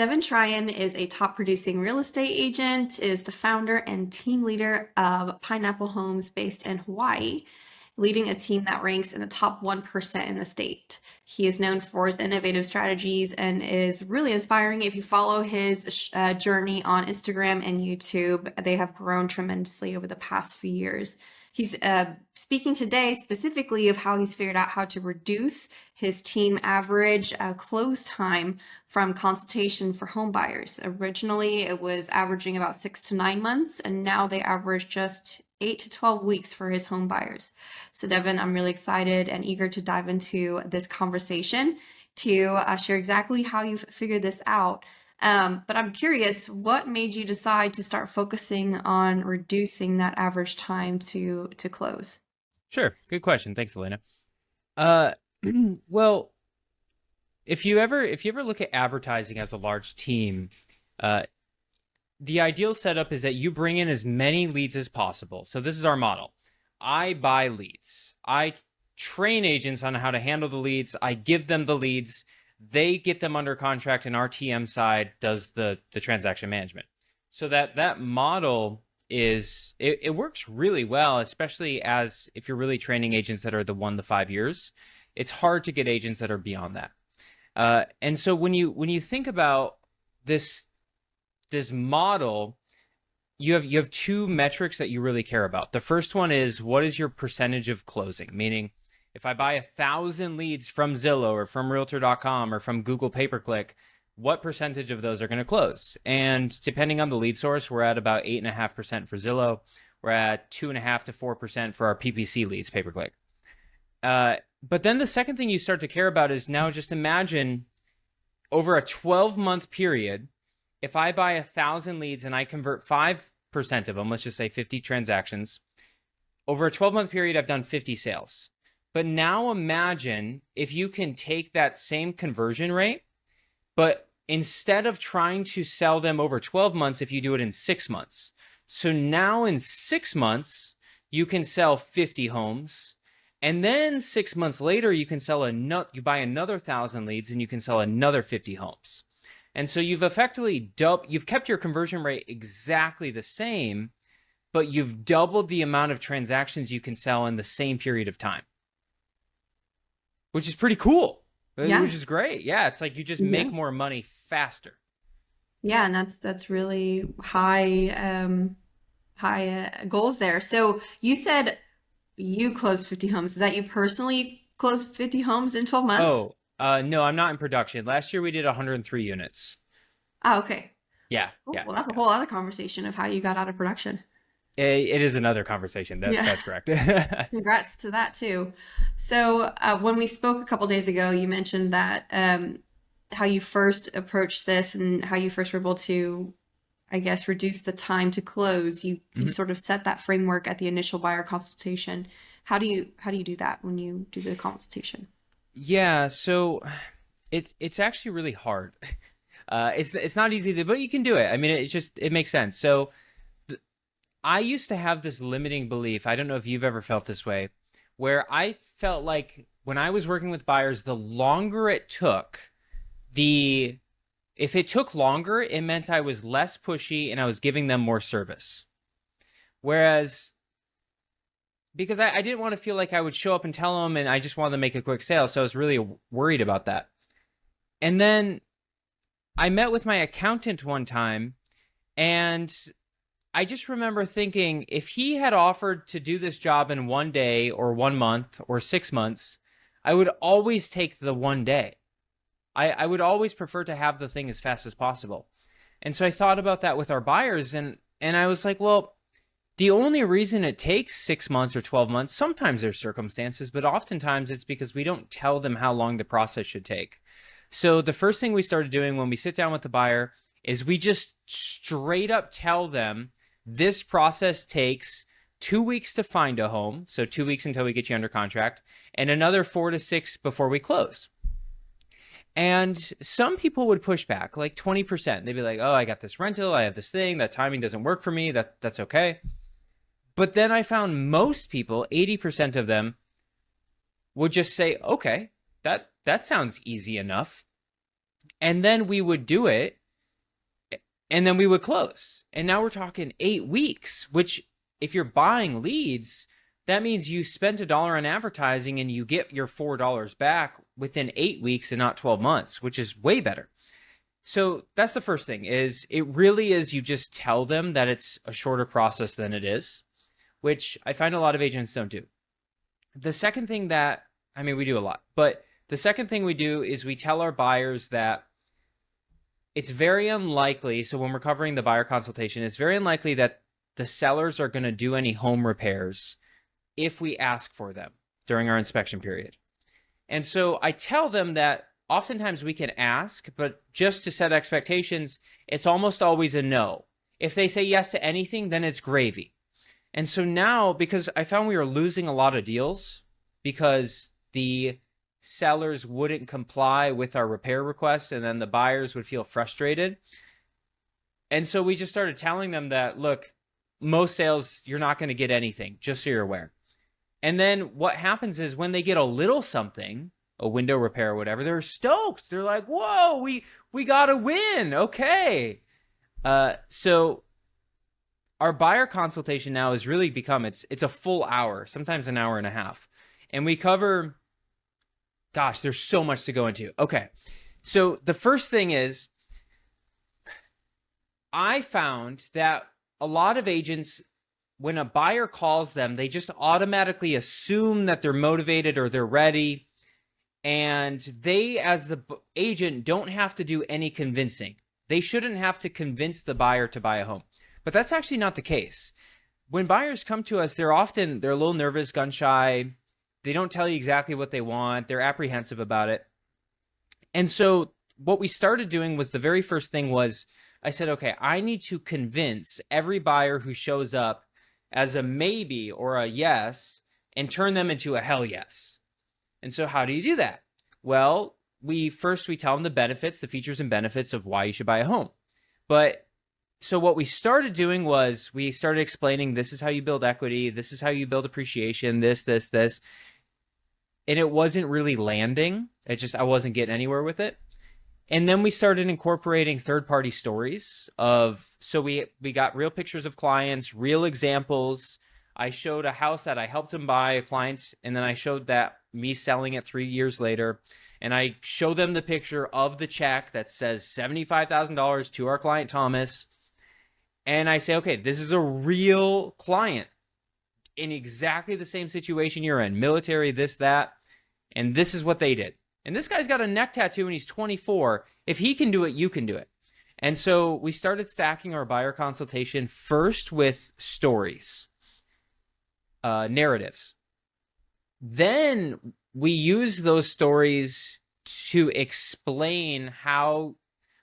Devin Tryan is a top producing real estate agent, is the founder and team leader of Pineapple Homes based in Hawaii, leading a team that ranks in the top 1% in the state. He is known for his innovative strategies and is really inspiring. If you follow his journey on Instagram and YouTube, they have grown tremendously over the past few years. He's speaking today specifically of how he's figured out how to reduce his team average close time from consultation for home buyers. Originally, it was averaging about 6 to 9 months, and now they average just 8 to 12 weeks for his home buyers. So Devin, I'm really excited and eager to dive into this conversation to share exactly how you've figured this out. But I'm curious, what made you decide to start focusing on reducing that average time to close? Sure. Good question. Thanks, Elena. Uh, well, if you ever look at advertising as a large team, uh, the ideal setup is that you bring in as many leads as possible. So this is our model. I buy leads. I train agents on how to handle the leads. I give them the leads. They get them under contract, and our TM side does the transaction management. So that model is, it works really well, especially as if you're really training agents that are the 1 to 5 years. It's hard to get agents that are beyond that. And so when you think about this model, you have two metrics that you really care about. The first one is, what is your percentage of closing? Meaning, if I buy 1,000 leads from Zillow or from Realtor.com or from Google pay-per-click, what percentage of those are going to close? And depending on the lead source, we're at about 8.5% for Zillow. We're at 2.5 to 4% for our PPC leads pay-per-click. But then the second thing you start to care about is, now just imagine over a 12-month period, if I buy 1,000 leads and I convert 5% of them, let's just say 50 transactions, over a 12-month period, I've done 50 sales. But now imagine if you can take that same conversion rate, but instead of trying to sell them over 12 months, if you do it in 6 months. So now in 6 months, you can sell 50 homes. And then 6 months later, you can sell you buy another 1,000 leads and you can sell another 50 homes. And so you've effectively you've kept your conversion rate exactly the same, but you've doubled the amount of transactions you can sell in the same period of time. Which is pretty cool. Yeah. Which is great. Yeah, it's like you just make more money faster. Yeah, and that's really high goals there. So you said you closed 50 homes. Is that you personally closed 50 homes in 12 months? Oh, no, I'm not in production. Last year we did 103 units. Oh, okay. Yeah, Cool. yeah. Well, that's a whole other conversation of how you got out of production. It is another conversation. That's correct. Congrats to that too. So when we spoke a couple days ago, you mentioned that how you first approached this and how you first were able to, I guess, reduce the time to close. You sort of set that framework at the initial buyer consultation. How do you do that when you do the consultation? Yeah, so it's actually really hard. It's not easy, but you can do it. I mean, it makes sense. So I used to have this limiting belief. I don't know if you've ever felt this way, where I felt like when I was working with buyers, the longer it took, if it took longer, it meant I was less pushy and I was giving them more service. Whereas, because I didn't want to feel like I would show up and tell them and I just wanted to make a quick sale. So I was really worried about that. And then I met with my accountant one time, and I just remember thinking, if he had offered to do this job in 1 day or 1 month or 6 months, I would always take the 1 day. I would always prefer to have the thing as fast as possible. And so I thought about that with our buyers, and I was like, well, the only reason it takes 6 months or 12 months, sometimes there's circumstances, but oftentimes it's because we don't tell them how long the process should take. So the first thing we started doing when we sit down with the buyer is we just straight up tell them, this process takes 2 weeks to find a home, so 2 weeks until we get you under contract, and another 4 to 6 before we close. And some people would push back, like 20%. They'd be like, oh, I got this rental, I have this thing, that timing doesn't work for me, that's okay. But then I found most people, 80% of them, would just say, okay, that sounds easy enough. And then we would do it, and then we would close. And now we're talking 8 weeks, which if you're buying leads, that means you spent $1 on advertising and you get your $4 back within 8 weeks and not 12 months, which is way better. So that's the first thing. Is it really is, you just tell them that it's a shorter process than it is, which I find a lot of agents don't do. The second thing that, I mean, we do a lot, but the second thing we do is we tell our buyers that it's very unlikely. So when we're covering the buyer consultation, it's very unlikely that the sellers are going to do any home repairs if we ask for them during our inspection period. And so I tell them that oftentimes we can ask, but just to set expectations, it's almost always a no. If they say yes to anything, then it's gravy. And so now, because I found we were losing a lot of deals because the sellers wouldn't comply with our repair requests, and then the buyers would feel frustrated. And so we just started telling them that, look, most sales, you're not going to get anything, just so you're aware. And then what happens is when they get a little something, a window repair or whatever, they're stoked. They're like, whoa, we got to win. Okay. So our buyer consultation now has really become, it's a full hour, sometimes an hour and a half. And we cover, gosh, there's so much to go into. Okay. So the first thing is, I found that a lot of agents, when a buyer calls them, they just automatically assume that they're motivated or they're ready. And they, as the agent, don't have to do any convincing. They shouldn't have to convince the buyer to buy a home. But that's actually not the case. When buyers come to us, they're a little nervous, gun shy. They don't tell you exactly what they want. They're apprehensive about it. And so what we started doing was, the very first thing was, I said, okay, I need to convince every buyer who shows up as a maybe or a yes and turn them into a hell yes. And so how do you do that? Well, we tell them the benefits, the features and benefits of why you should buy a home. But so what we started doing was we started explaining, this is how you build equity. This is how you build appreciation, this. And it wasn't really landing. I wasn't getting anywhere with it. And then we started incorporating third-party stories so we got real pictures of clients, real examples. I showed a house that I helped him buy, a client, and then I showed that me selling it 3 years later. And I show them the picture of the check that says $75,000 to our client, Thomas. And I say, okay, this is a real client in exactly the same situation you're in, military, this, that, and this is what they did. And this guy's got a neck tattoo and he's 24. If he can do it, you can do it. And so we started stacking our buyer consultation first with stories, narratives. Then we use those stories to explain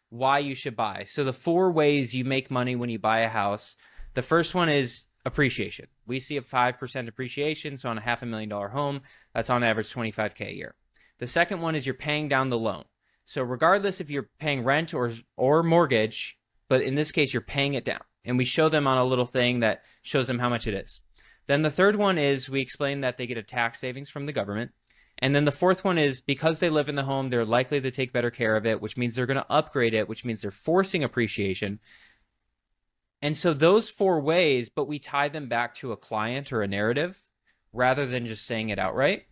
why you should buy. So the 4 ways you make money when you buy a house. The first one is appreciation. We see a 5% appreciation. So on a $500,000 home, that's on average $25K a year. The second one is you're paying down the loan. So regardless if you're paying rent or mortgage, but in this case, you're paying it down. And we show them on a little thing that shows them how much it is. Then the third one is we explain that they get a tax savings from the government. And then the fourth one is, because they live in the home, they're likely to take better care of it, which means they're going to upgrade it, which means they're forcing appreciation. And so those 4 ways, but we tie them back to a client or a narrative rather than just saying it outright.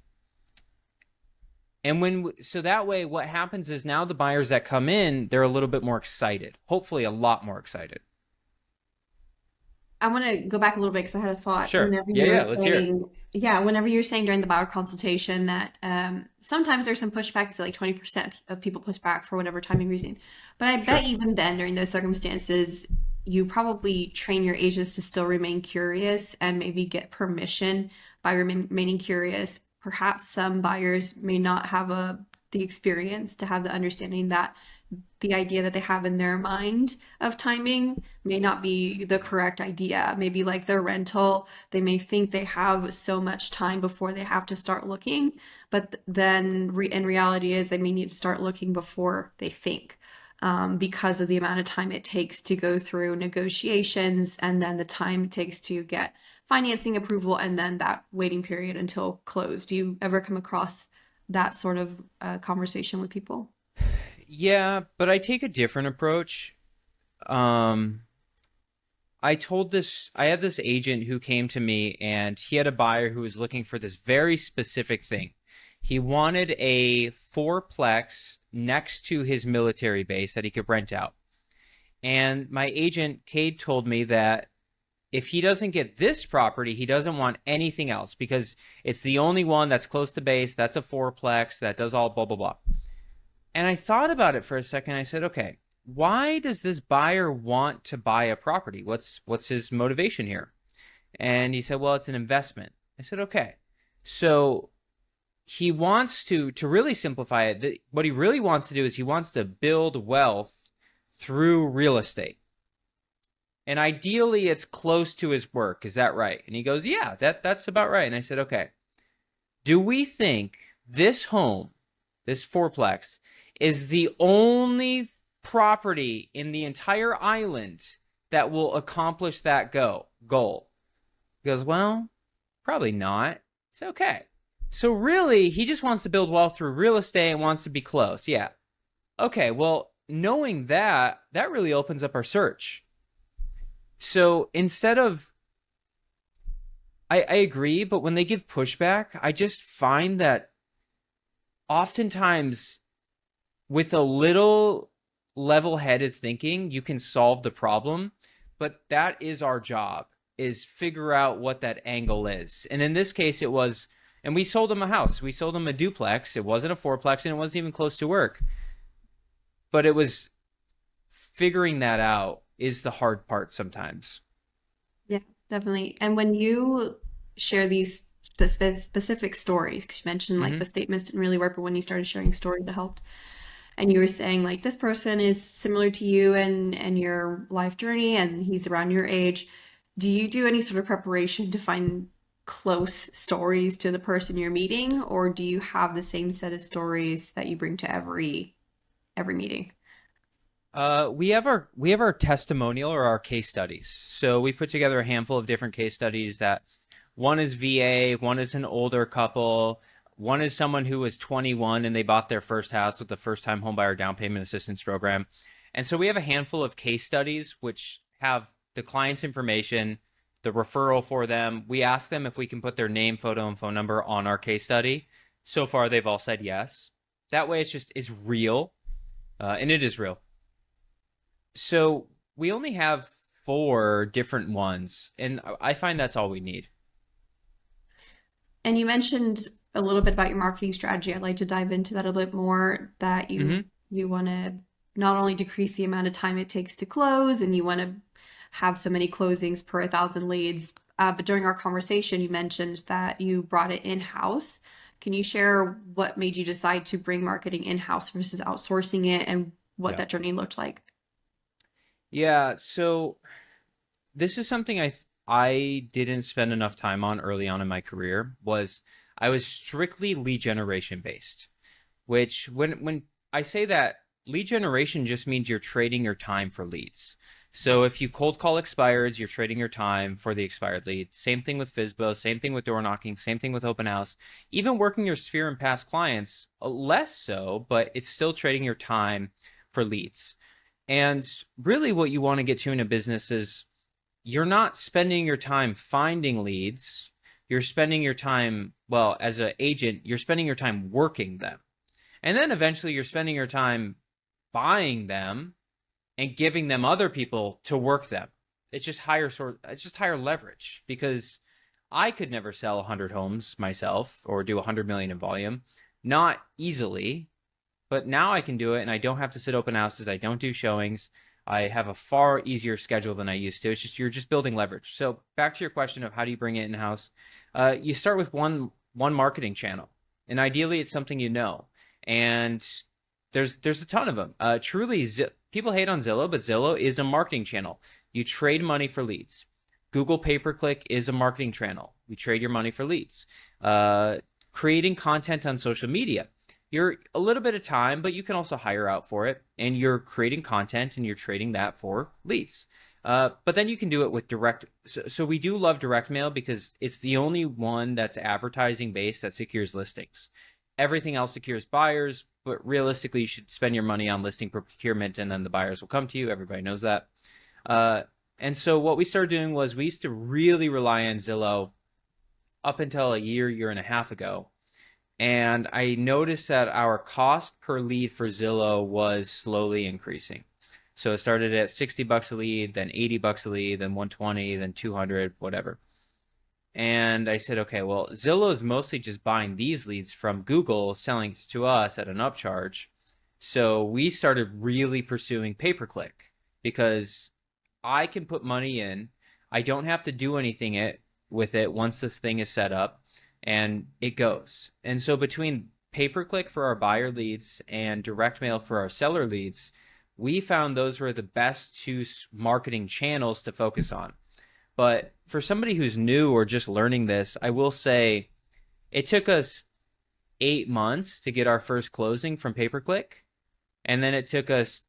And so that way, what happens is now the buyers that come in, they're a little bit more excited, hopefully a lot more excited. I want to go back a little bit because I had a thought. Sure. Whenever Let's hear it. whenever you're saying during the buyer consultation that sometimes there's some pushback, so like 20% of people push back for whatever timing reason. But I bet even then, during those circumstances, you probably train your agents to still remain curious and maybe get permission by remaining curious. Perhaps some buyers may not have the experience to have the understanding that the idea that they have in their mind of timing may not be the correct idea. Maybe like their rental, they may think they have so much time before they have to start looking, but then in reality is they may need to start looking before they think, because of the amount of time it takes to go through negotiations and then the time it takes to get financing approval and then that waiting period until close. Do you ever come across that sort of conversation with people? Yeah, but I take a different approach. um, I had this agent who came to me and he had a buyer who was looking for this very specific thing. He wanted a fourplex next to his military base that he could rent out. And my agent, Cade, told me that if he doesn't get this property, he doesn't want anything else because it's the only one that's close to base, that's a fourplex, that does all blah, blah, blah. And I thought about it for a second. I said, okay, why does this buyer want to buy a property? What's his motivation here? And he said, well, it's an investment. I said, okay. So he wants to really simplify it. What he really wants to do is he wants to build wealth through real estate. And ideally it's close to his work. Is that right? And he goes, yeah, that's about right. And I said, okay, do we think this home, this fourplex, is the only property in the entire island that will accomplish that goal? He goes, well, probably not. It's okay. So really, he just wants to build wealth through real estate and wants to be close. Yeah. Okay, well, knowing that really opens up our search. So instead of, I agree, but when they give pushback, I just find that oftentimes with a little level-headed thinking, you can solve the problem, but that is our job, is figure out what that angle is. And in this case, it was, and we sold him a house. We sold him a duplex. It wasn't a fourplex, and it wasn't even close to work. But it was figuring that out is the hard part sometimes. Yeah, definitely. And when you share these specific stories, because you mentioned like the statements didn't really work, but when you started sharing stories, it helped. And you were saying like this person is similar to you and your life journey, and he's around your age. Do you do any sort of preparation to find close stories to the person you're meeting, or do you have the same set of stories that you bring to every meeting? We have our testimonial or our case studies. So we put together a handful of different case studies that one is VA, one is an older couple, one is someone who was 21 and they bought their first house with the first time homebuyer down payment assistance program. And so we have a handful of case studies which have the client's information, the referral for them. We ask them if we can put their name, photo, and phone number on our case study. So far, they've all said yes. That way it's real, and it is real. So we only have 4 different ones, and I find that's all we need. And you mentioned a little bit about your marketing strategy. I'd like to dive into that a bit more, that you want to not only decrease the amount of time it takes to close, and you want to have so many closings per 1,000 leads. But during our conversation, you mentioned that you brought it in-house. Can you share what made you decide to bring marketing in-house versus outsourcing it, and what that journey looked like? Yeah, so this is something I didn't spend enough time on early on in my career. Was I was strictly lead generation based, which when I say that, lead generation just means you're trading your time for leads. So if you cold call expireds, you're trading your time for the expired lead. Same thing with FSBO, same thing with door knocking, same thing with open house. Even working your sphere and past clients, less so, but it's still trading your time for leads. And really what you want to get to in a business is you're not spending your time finding leads. You're spending your time, well, as an agent, you're spending your time working them. And then eventually you're spending your time buying them and giving them other people to work them. It's just higher leverage, because I could never sell 100 homes myself or do 100 million in volume. Not easily, but now I can do it, and I don't have to sit open houses. I don't do showings. I have a far easier schedule than I used to. It's just, you're just building leverage. So back to your question of how do you bring it in-house? You start with one marketing channel, and ideally it's something you know. And there's a ton of them. Truly, people hate on Zillow, but Zillow is a marketing channel. You trade money for leads. Google pay-per-click is a marketing channel. You trade your money for leads. Creating content on social media. You're a little bit of time, but you can also hire out for it, and you're creating content and you're trading that for leads. But then you can do it with direct. So we do love direct mail because it's the only one that's advertising based that secures listings. Everything else secures buyers. but realistically, you should spend your money on listing procurement, and then the buyers will come to you. Everybody knows that. And so what we started doing was we used to really rely on Zillow up until a year and a half ago. And I noticed that our cost per lead for Zillow was slowly increasing. So it started at $60 a lead, then $80 a lead, then 120, then 200, whatever. And I said, okay, well, Zillow is mostly just buying these leads from Google, selling to us at an upcharge. So we started really pursuing pay-per-click because I can put money in. I don't have to do anything with it once the thing is set up, and it goes. And so between pay-per-click for our buyer leads and direct mail for our seller leads, we found those were the best two marketing channels to focus on. But for somebody who's new or just learning this, I will say it took us 8 months to get our first closing from pay-per-click. And then it took us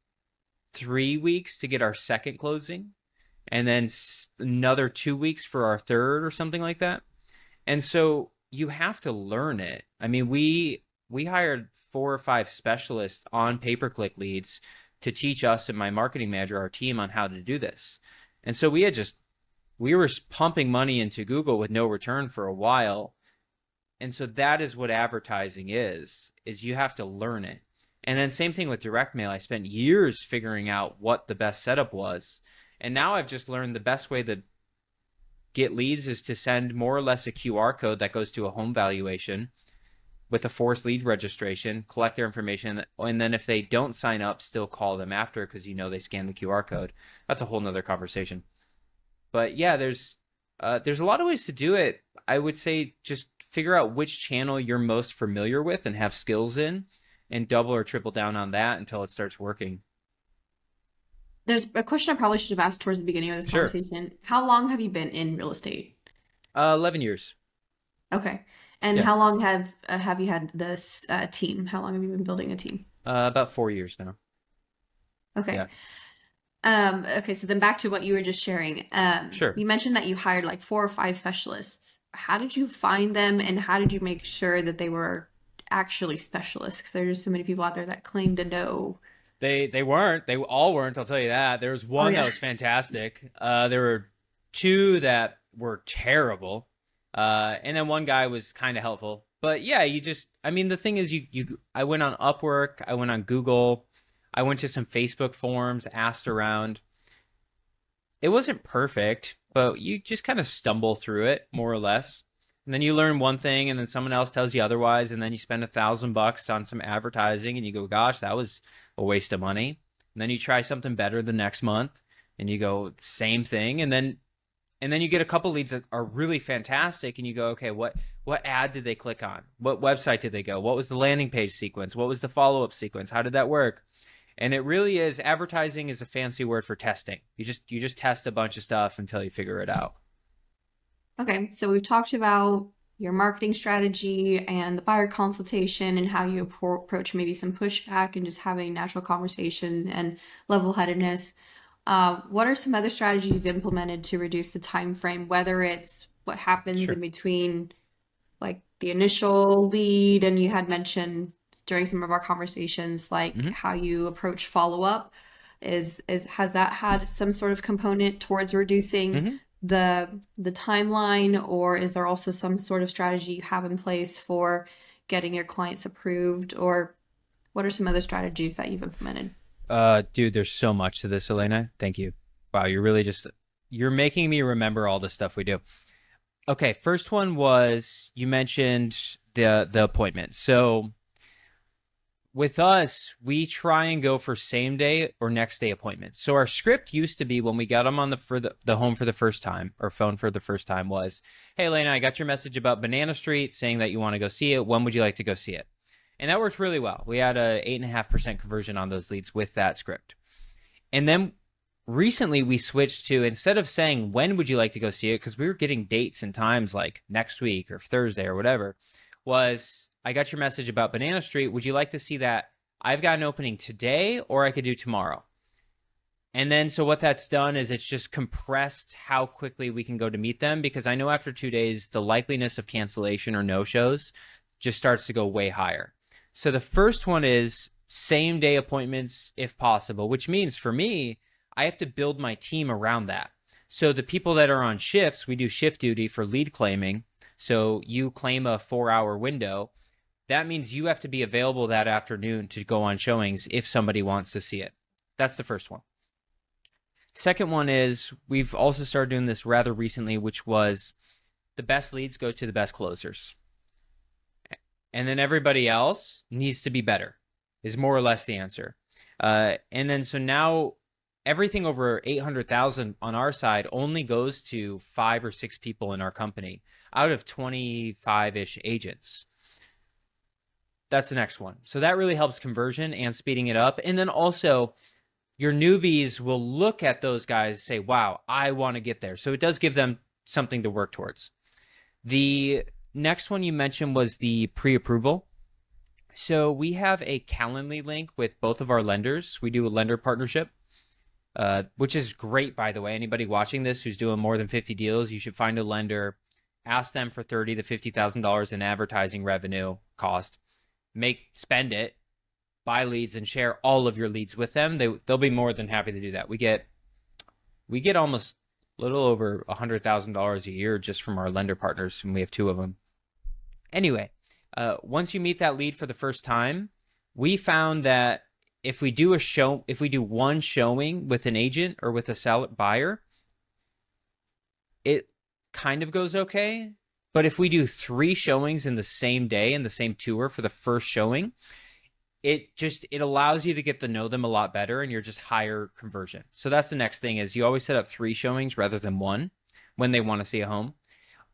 3 weeks to get our second closing. And then another 2 weeks for our third or something like that. And so you have to learn it. I mean, we hired 4 or 5 specialists on pay-per-click leads to teach us and my marketing manager, our team, on how to do this. And so we were pumping money into Google with no return for a while. And so that is what advertising is you have to learn it. And then same thing with direct mail. I spent years figuring out what the best setup was. And now I've just learned the best way to get leads is to send more or less a QR code that goes to a home valuation with a forced lead registration, collect their information, and then if they don't sign up, still call them after because they scanned the QR code. That's a whole nother conversation. But yeah, there's a lot of ways to do it. I would say just figure out which channel you're most familiar with and have skills in, and double or triple down on that until it starts working. There's a question I probably should have asked towards the beginning of this conversation. How long have you been in real estate? 11 years. Okay. And how long have you had this team? How long have you been building a team? About 4 years now. Okay. Yeah. Okay, so then back to what you were just sharing. Sure. You mentioned that you hired like 4 or 5 specialists. How did you find them, and how did you make sure that they were actually specialists? Because there's so many people out there that claim to know. They weren't. They all weren't, I'll tell you that. There was one that was fantastic. There were 2 that were terrible. And then one guy was kind of helpful. But yeah, the thing is I went on Upwork, I went on Google, I went to some Facebook forums, asked around. It wasn't perfect, but you just kind of stumble through it more or less. And then you learn one thing and then someone else tells you otherwise. And then you spend $1,000 on some advertising and you go, gosh, that was a waste of money. And then you try something better the next month and you go, same thing. And then you get a couple leads that are really fantastic and you go, okay, what ad did they click on? What website did they go? What was the landing page sequence? What was the follow-up sequence? How did that work? And it really is, advertising is a fancy word for testing. You just test a bunch of stuff until you figure it out. Okay, so we've talked about your marketing strategy and the buyer consultation and how you approach maybe some pushback and just having natural conversation and level-headedness. What are some other strategies you've implemented to reduce the time frame, whether it's what happens in between like the initial lead, and you had mentioned during some of our conversations, like how you approach follow-up has that had some sort of component towards reducing the timeline, or is there also some sort of strategy you have in place for getting your clients approved, or what are some other strategies that you've implemented? Dude, there's so much to this, Elena. Thank you. Wow, you're making me remember all the stuff we do. Okay, first one was you mentioned the appointment. So with us, we try and go for same day or next day appointments. So our script used to be when we got them on the home for the first time, or phone for the first time, was, hey, Elena, I got your message about Banana Street saying that you want to go see it. When would you like to go see it? And that worked really well. We had a 8.5% conversion on those leads with that script. And then recently we switched to, instead of saying, when would you like to go see it? Because we were getting dates and times like next week or Thursday or whatever, was, I got your message about Banana Street. Would you like to see that? I've got an opening today, or I could do tomorrow. And then, so what that's done is it's just compressed how quickly we can go to meet them, because I know after 2 days, the likeliness of cancellation or no-shows just starts to go way higher. So the first one is same day appointments if possible, which means for me, I have to build my team around that. So the people that are on shifts, we do shift duty for lead claiming. So you claim a 4-hour window. That means you have to be available that afternoon to go on showings if somebody wants to see it. That's the first one. Second one is we've also started doing this rather recently, which was the best leads go to the best closers. And then everybody else needs to be better is more or less the answer. And then so now everything over 800,000 on our side only goes to 5 or 6 people in our company out of 25-ish agents. That's the next one. So that really helps conversion and speeding it up. And then also your newbies will look at those guys and say, wow, I want to get there. So it does give them something to work towards. The next one you mentioned was the pre-approval. So we have a Calendly link with both of our lenders. We do a lender partnership, which is great, by the way. Anybody watching this who's doing more than 50 deals, you should find a lender, ask them for $30,000 to $50,000 in advertising revenue cost. Spend it, buy leads, and share all of your leads with them. They'll be more than happy to do that. We get almost a little over $100,000 a year just from our lender partners, and we have 2 of them. Anyway, once you meet that lead for the first time, we found that if we do one showing with an agent or with a buyer, it kind of goes okay. But if we do 3 showings in the same day in the same tour for the first showing, it allows you to get to know them a lot better, and you're just higher conversion. So that's the next thing is you always set up 3 showings rather than 1 when they want to see a home.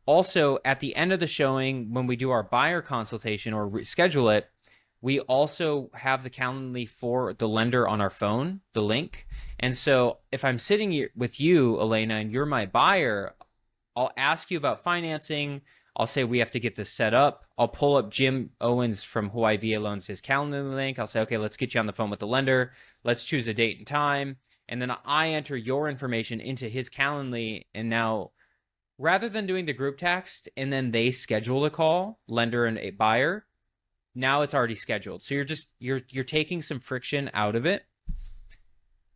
Also, at the end of the showing, when we do our buyer consultation or schedule it, we also have the Calendly for the lender on our phone, the link. And so if I'm sitting here with you, Elena, and you're my buyer, I'll ask you about financing. I'll say we have to get this set up. I'll pull up Jim Owens from Hawaii VA Loans, his Calendly link. I'll say, okay, let's get you on the phone with the lender. Let's choose a date and time. And then I enter your information into his Calendly. And now, rather than doing the group text and then they schedule a call, lender and a buyer, now it's already scheduled. So you're taking some friction out of it.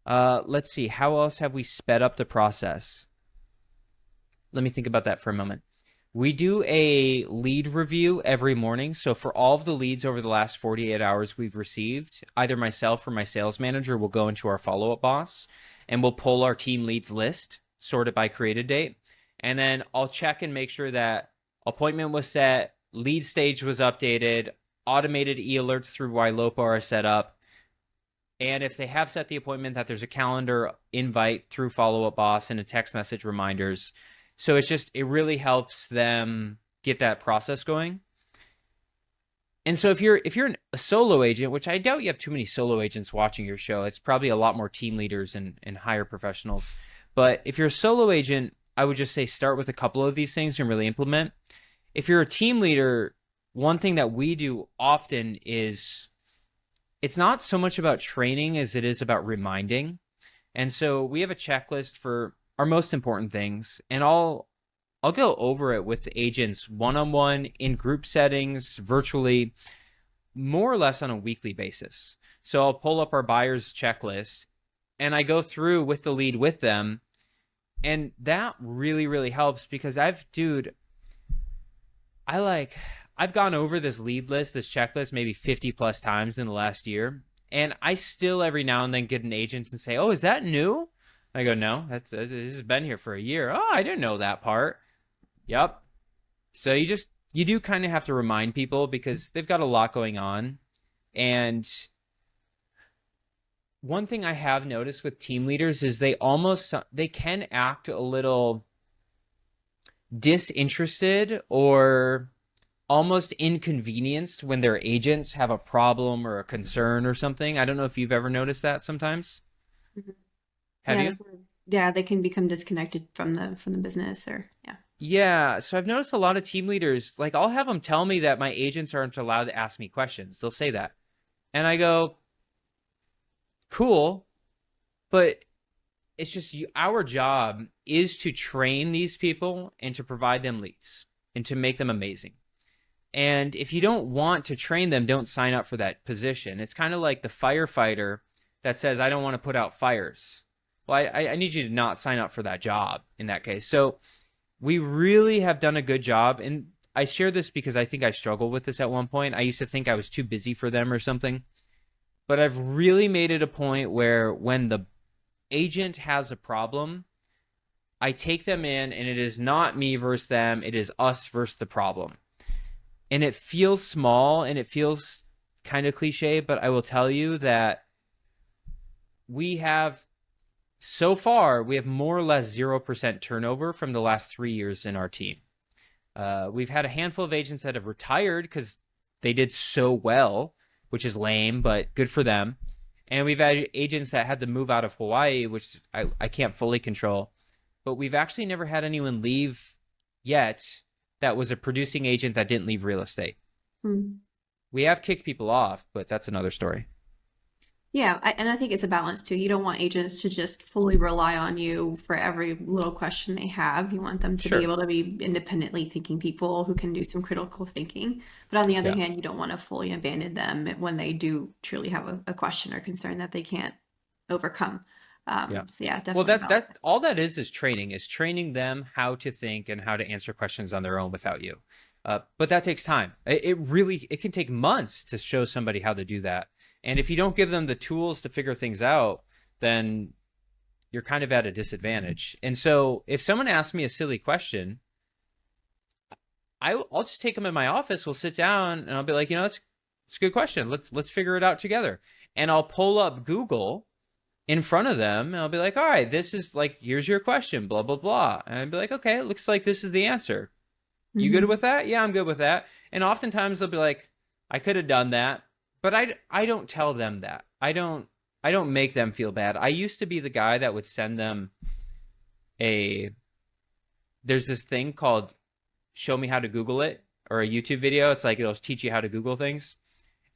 Let's see, how else have we sped up the process? Let me think about that for a moment. We do a lead review every morning. So for all of the leads over the last 48 hours we've received, either myself or my sales manager will go into our follow-up boss and we'll pull our team leads list, sort it by created date. And then I'll check and make sure that appointment was set, lead stage was updated, automated e-alerts through Ylopa are set up. And if they have set the appointment, that there's a calendar invite through follow-up boss and a text message reminders. So it really helps them get that process going. And so if you're a solo agent, which I doubt you have too many solo agents watching your show, it's probably a lot more team leaders and higher professionals. But if you're a solo agent, I would just say start with a couple of these things and really implement. If you're a team leader, one thing that we do often is it's not so much about training as it is about reminding. And so we have a checklist for our most important things, and I'll go over it with the agents one-on-one, in group settings, virtually, more or less on a weekly basis. So I'll pull up our buyer's checklist and I go through with the lead with them. And that really, really helps because I've gone over this lead list, this checklist, maybe 50 plus times in the last year. And I still every now and then get an agent and say, oh, is that new? I go, no, this has been here for a year. Oh, I didn't know that part. Yep. So you do kind of have to remind people because they've got a lot going on. And one thing I have noticed with team leaders is they can act a little disinterested or almost inconvenienced when their agents have a problem or a concern or something. I don't know if you've ever noticed that sometimes. Mm-hmm. Have you? Yeah, they can become disconnected from the business or yeah. Yeah, so I've noticed a lot of team leaders, like I'll have them tell me that my agents aren't allowed to ask me questions. They'll say that. And I go, cool, but it's just our job is to train these people and to provide them leads and to make them amazing. And if you don't want to train them, don't sign up for that position. It's kind of like the firefighter that says, I don't want to put out fires. Well, I need you to not sign up for that job in that case. So we really have done a good job. And I share this because I think I struggled with this at one point. I used to think I was too busy for them or something. But I've really made it a point where when the agent has a problem, I take them in, and it is not me versus them. It is us versus the problem. And it feels small and it feels kind of cliche, but I will tell you that so far, we have more or less 0% turnover from the last 3 years in our team. We've had a handful of agents that have retired because they did so well, which is lame, but good for them. And we've had agents that had to move out of Hawaii, which I can't fully control. But we've actually never had anyone leave yet that was a producing agent that didn't leave real estate. We have kicked people off, but that's another story. Yeah, and I think it's a balance too. You don't want agents to just fully rely on you for every little question they have. You want them to be Sure. able to be independently thinking people who can do some critical thinking. But on the other Yeah. hand, you don't want to fully abandon them when they do truly have a question or concern that they can't overcome. Yeah. So yeah, Well, definitely that balance. that all that is training them how to think and how to answer questions on their own without you. But that takes time. It can take months to show somebody how to do that. And if you don't give them the tools to figure things out, then you're kind of at a disadvantage. And so if someone asks me a silly question, I'll just take them in my office. We'll sit down and I'll be like, it's a good question. Let's figure it out together. And I'll pull up Google in front of them and I'll be like, all right, this is like, here's your question, blah, blah, blah. And I'd be like, okay, it looks like this is the answer. You good Mhm. with that? Yeah, I'm good with that. And oftentimes they'll be like, I could have done that, but I don't tell them that. I don't make them feel bad. I used to be the guy that would send them a there's this thing called show me how to Google it, or a YouTube video. It's like it'll teach you how to Google things.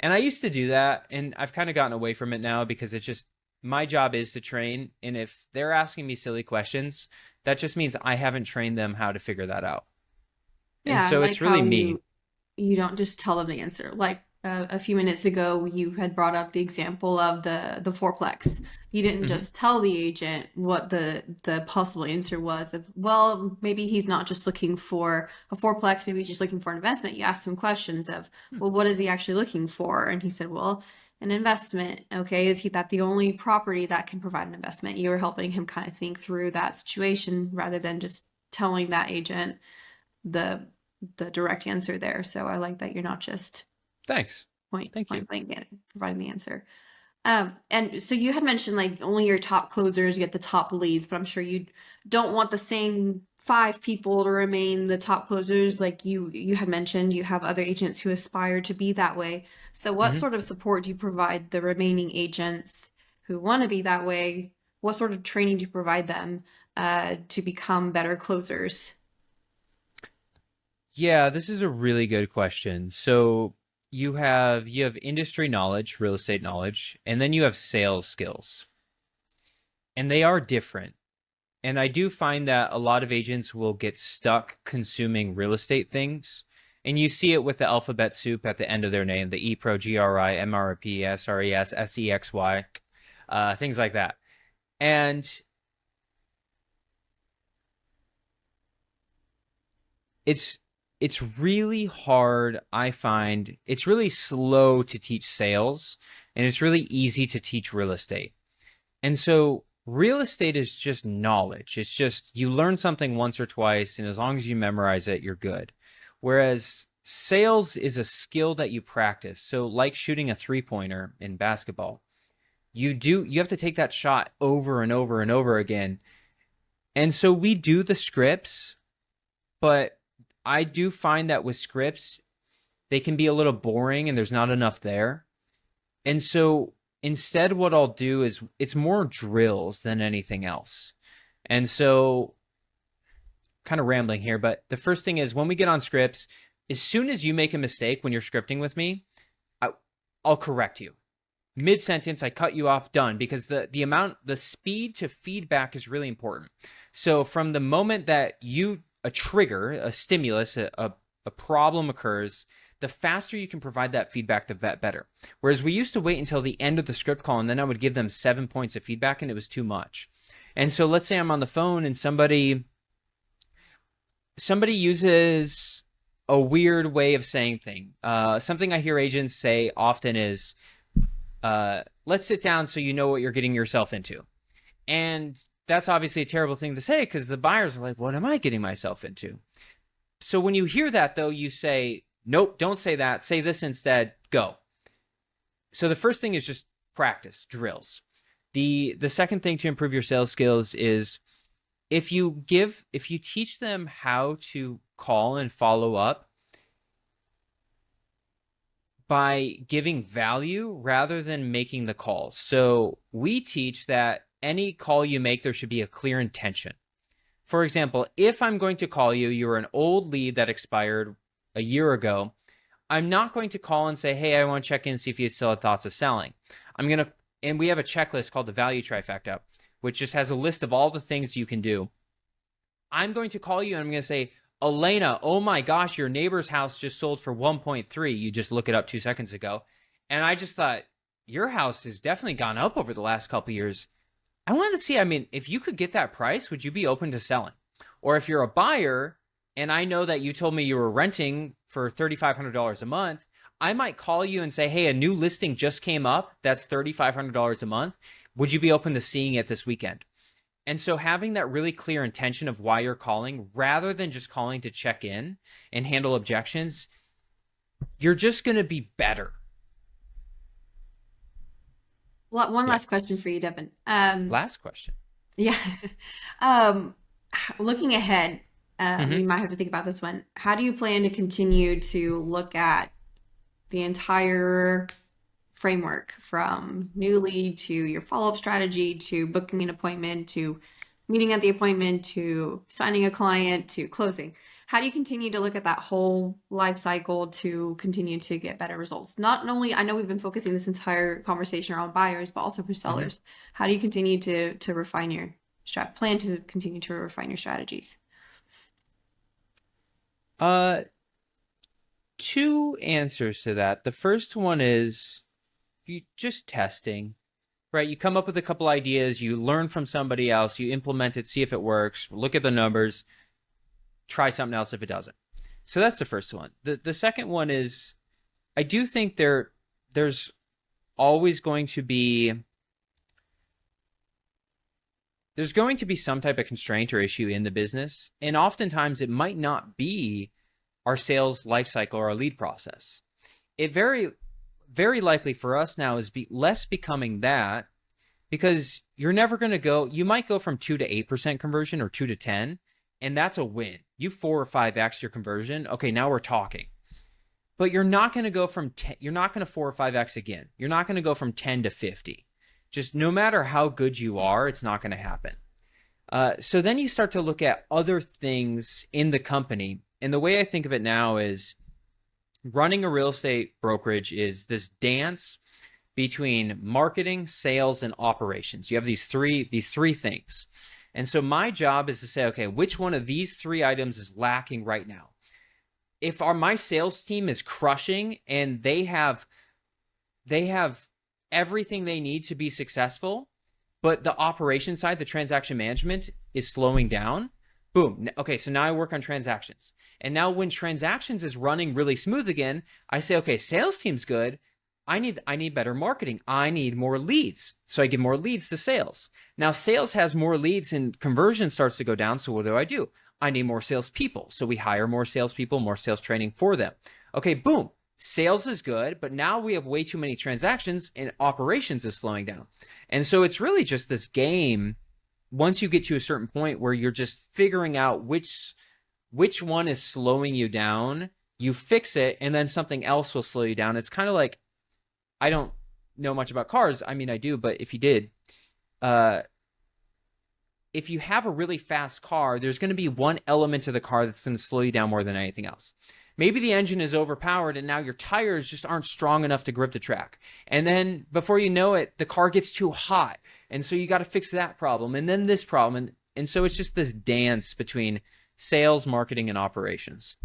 And I used to do that, and I've kind of gotten away from it now because it's just my job is to train, and if they're asking me silly questions, that just means I haven't trained them how to figure that out. And Yeah, I so like it's really how me. you don't just tell them the answer. Like a few minutes ago, you had brought up the example of the fourplex. You didn't Hmm. just tell the agent what the possible answer was of, well, maybe he's not just looking for a fourplex, maybe he's just looking for an investment. You asked him questions of, well, what is he actually looking for? And he said, well, an investment. Okay, is he that the only property that can provide an investment? You were helping him kind of think through that situation rather than just telling that agent the the direct answer there. So I like that you're not just Thanks. point Thank you. point blank providing the answer. And so you had mentioned like only your top closers get the top leads, but I'm sure you don't want the same five people to remain the top closers. Like you had mentioned, you have other agents who aspire to be that way. So what Hmm. sort of support do you provide the remaining agents who want to be that way? What sort of training do you provide them to become better closers? Yeah, this is a really good question. So you have industry knowledge, real estate knowledge, and then you have sales skills. And they are different. And I do find that a lot of agents will get stuck consuming real estate things. And you see it with the alphabet soup at the end of their name, the ePro, GRI, MRP, SRES, SEXY, things like that. And it's it's really hard. I find it's really slow to teach sales, and it's really easy to teach real estate. And so real estate is just knowledge. It's just you learn something once or twice, and as long as you memorize it, you're good. Whereas sales is a skill that you practice. So like shooting a three-pointer in basketball, you have to take that shot over and over and over again. And so we do the scripts, but I do find that with scripts, they can be a little boring and there's not enough there. And so instead, what I'll do is it's more drills than anything else. And so, kind of rambling here, but the first thing is when we get on scripts, as soon as you make a mistake when you're scripting with me, I, I'll correct you. Mid sentence, I cut you off, done, because the speed to feedback is really important. So from the moment that a trigger, a stimulus, a problem occurs, the faster you can provide that feedback, the better. Whereas we used to wait until the end of the script call, and then I would give them 7 points of feedback, and it was too much. And so let's say I'm on the phone and somebody uses a weird way of saying thing. Something I hear agents say often is, let's sit down so you know what you're getting yourself into. And that's obviously a terrible thing to say because the buyers are like, what am I getting myself into? So when you hear that, though, you say, nope, don't say that. Say this instead. Go. So the first thing is just practice, drills. The second thing to improve your sales skills is if you teach them how to call and follow up by giving value rather than making the call. So we teach that any call you make, there should be a clear intention. For example, if I'm going to call you, you're an old lead that expired a year ago, I'm not going to call and say, hey, I want to check in and see if you still have thoughts of selling. And we have a checklist called the value trifecta, which just has a list of all the things you can do. I'm going to call you and I'm going to say, Elena, oh my gosh, your neighbor's house just sold for 1.3. You just look it up 2 seconds ago. And I just thought, your house has definitely gone up over the last couple of years. I wanted to see, if you could get that price, would you be open to selling? Or if you're a buyer and I know that you told me you were renting for $3,500 a month, I might call you and say, hey, a new listing just came up. That's $3,500 a month. Would you be open to seeing it this weekend? And so having that really clear intention of why you're calling, rather than just calling to check in and handle objections, you're just going to be better. One last question for you, Devin. Last question. Yeah. Looking ahead, we might have to think about this one. How do you plan to continue to look at the entire framework from new lead to your follow-up strategy to booking an appointment to meeting at the appointment to signing a client to closing? How do you continue to look at that whole life cycle to continue to get better results? Not only, I know we've been focusing this entire conversation around buyers, but also for sellers. How do you continue to refine your plan to continue to refine your strategies? 2 answers to that. The first one is you just testing, right? You come up with a couple ideas, you learn from somebody else, you implement it, see if it works, look at the numbers, try something else if it doesn't. So that's the first one. The second one is, I do think there's always going to be some type of constraint or issue in the business. And oftentimes it might not be our sales lifecycle or our lead process. It very, very likely for us now is less becoming that, because you're never going to go, you might go from 2 to 8% conversion or 2 to 10, and that's a win. You 4 or 5x your conversion. Okay, now we're talking. But you're not going to go from 10, you're not going to 4 or 5x again. You're not going to go from 10 to 50. Just no matter how good you are, it's not going to happen. So then you start to look at other things in the company. And the way I think of it now is running a real estate brokerage is this dance between marketing, sales, and operations. You have these three things. And so my job is to say, okay, which one of these 3 items is lacking right now? If my sales team is crushing and they have everything they need to be successful, but the operation side, the transaction management, is slowing down, boom. Okay, so now I work on transactions. And now when transactions is running really smooth again, I say, okay, sales team's good. I need better marketing. I need more leads. So I give more leads to sales. Now sales has more leads and conversion starts to go down. So what do? I need more salespeople. So we hire more salespeople, more sales training for them. Okay, boom. Sales is good, but now we have way too many transactions and operations is slowing down. And so it's really just this game. Once you get to a certain point where you're just figuring out which one is slowing you down, you fix it, and then something else will slow you down. It's kind of like, I don't know much about cars. I mean, I do, but if you did, if you have a really fast car, there's going to be one element of the car that's going to slow you down more than anything else. Maybe the engine is overpowered and now your tires just aren't strong enough to grip the track. And then before you know it, the car gets too hot. And so you got to fix that problem and then this problem. And so it's just this dance between sales, marketing, and operations.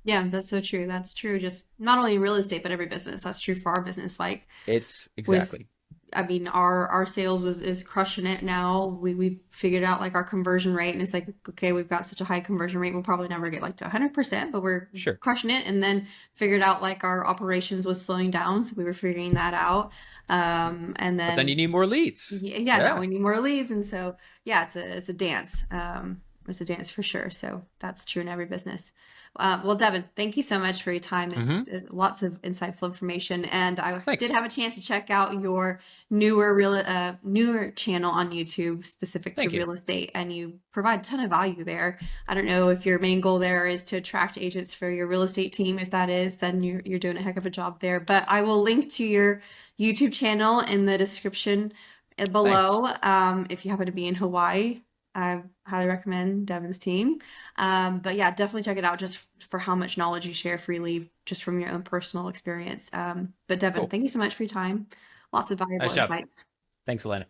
Yeah, that's so true. That's true. Just not only in real estate, but every business. That's true for our business. Like It's with, exactly. I mean, our sales is crushing it now. We figured out like our conversion rate, and it's like, okay, we've got such a high conversion rate. We'll probably never get like to 100%, but we're Sure. crushing it. And then figured out like our operations was slowing down, so we were figuring that out. And But then then you need more leads. yeah, now Yeah. we need more leads, and so yeah, it's a dance. It's a dance for sure. So that's true in every business. Well, Devin, thank you so much for your time and Hmm. lots of insightful information. And I did Thanks. have a chance to check out your newer channel on YouTube specific to Thank you. real estate, and you provide a ton of value there. I don't know if your main goal there is to attract agents for your real estate team. If that is, then you're doing a heck of a job there. But I will link to your YouTube channel in the description Thanks. below. If you happen to be in Hawaii, I highly recommend Devin's team. But yeah, definitely check it out just for how much knowledge you share freely, just from your own personal experience. But Devin, Cool. thank you so much for your time. Lots of valuable Nice job. insights. Thanks, Elena.